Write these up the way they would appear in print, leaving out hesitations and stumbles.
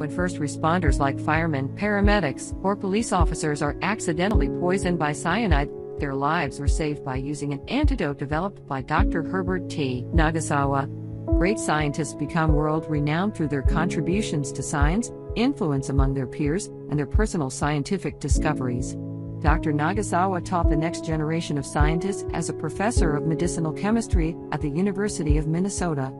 when first responders like firemen, paramedics, or police officers are accidentally poisoned by cyanide, their lives were saved by using an antidote developed by Dr. Herbert Nagasawa. Great scientists become world-renowned through their contributions to science, influence among their peers, and their personal scientific discoveries. Dr. Nagasawa taught the next generation of scientists as a professor of medicinal chemistry at the University of Minnesota.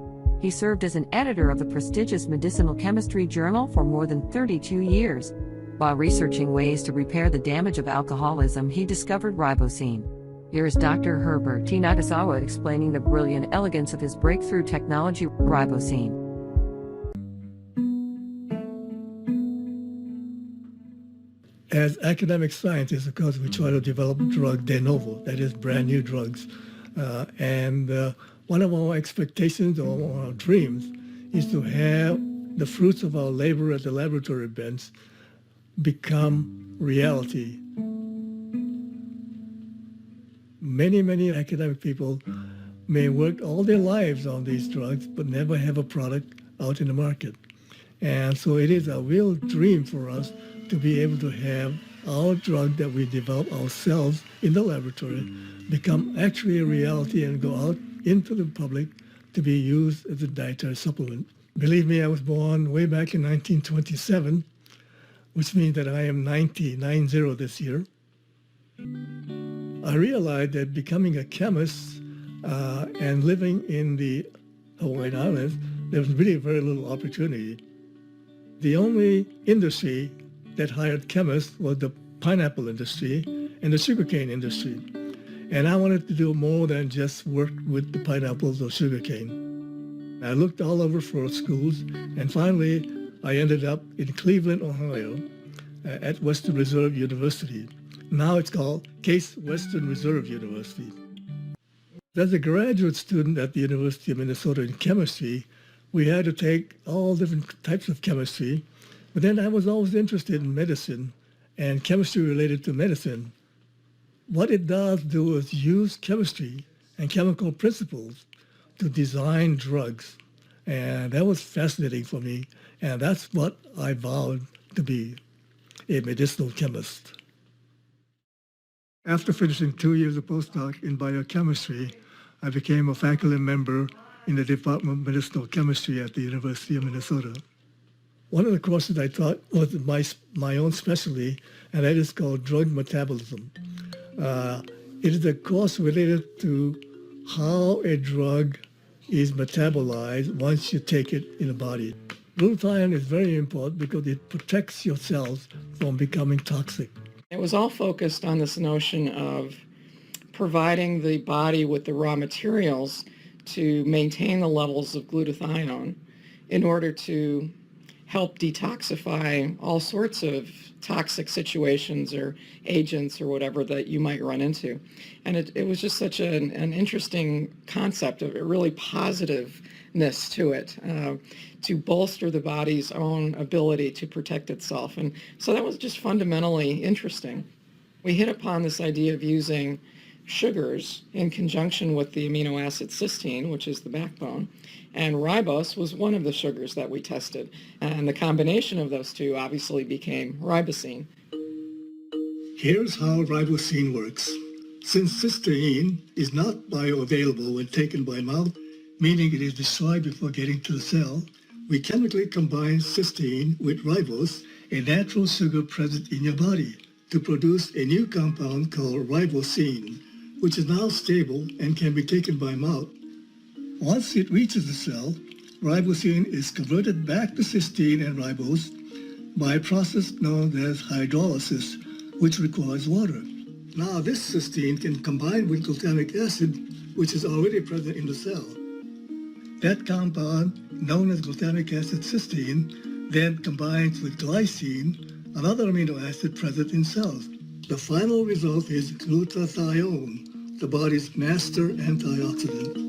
He served as an editor of the prestigious Medicinal Chemistry Journal for more than 32 years. While researching ways to repair the damage of alcoholism, he discovered ribosine. Here is Dr. Herbert Nagasawa explaining the brilliant elegance of his breakthrough technology, ribosine. As academic scientists, of course, we try to develop drug de novo, that is brand new drugs. One of our expectations or our dreams is to have the fruits of our labor at the laboratory bench become reality. Many academic people may work all their lives on these drugs but never have a product out in the market. And so it is a real dream for us to be able to have our drug that we develop ourselves in the laboratory become actually a reality and go out into the public to be used as a dietary supplement. Believe me, I was born way back in 1927, which means that I am 90 this year. I realized that becoming a chemist and living in the Hawaiian Islands, there was really very little opportunity. The only industry that hired chemists was the pineapple industry and the sugarcane industry. And I wanted to do more than just work with the pineapples or sugarcane. I looked all over for schools, and finally I ended up in Cleveland, Ohio, at Western Reserve University. Now it's called Case Western Reserve University. As a graduate student at the University of Minnesota in chemistry, we had to take all different types of chemistry, but then I was always interested in medicine and chemistry related to medicine. What it does do is use chemistry and chemical principles to design drugs. And that was fascinating for me, and that's what I vowed to be, a medicinal chemist. After finishing 2 years of postdoc in biochemistry, I became a faculty member in the Department of Medicinal Chemistry at the University of Minnesota. One of the courses I taught was my own specialty, and that is called drug metabolism. It is a course related to how a drug is metabolized once you take it in the body. Glutathione is very important because it protects your cells from becoming toxic. It was all focused on this notion of providing the body with the raw materials to maintain the levels of glutathione in order to help detoxify all sorts of toxic situations or agents or whatever that you might run into. And it was just such an interesting concept, of a really positiveness to it, to bolster the body's own ability to protect itself. And so that was just fundamentally interesting. We hit upon this idea of using sugars in conjunction with the amino acid cysteine, which is the backbone, and ribose was one of the sugars that we tested. And the combination of those two obviously became ribosine. Here's how ribosine works. Since cysteine is not bioavailable when taken by mouth, meaning it is destroyed before getting to the cell, we chemically combine cysteine with ribose, a natural sugar present in your body, to produce a new compound called ribosine, which is now stable and can be taken by mouth. Once it reaches the cell, ribosine is converted back to cysteine and ribose by a process known as hydrolysis, which requires water. Now this cysteine can combine with glutamic acid, which is already present in the cell. That compound, known as glutamic acid cysteine, then combines with glycine, another amino acid present in cells. The final result is glutathione, the body's master antioxidant.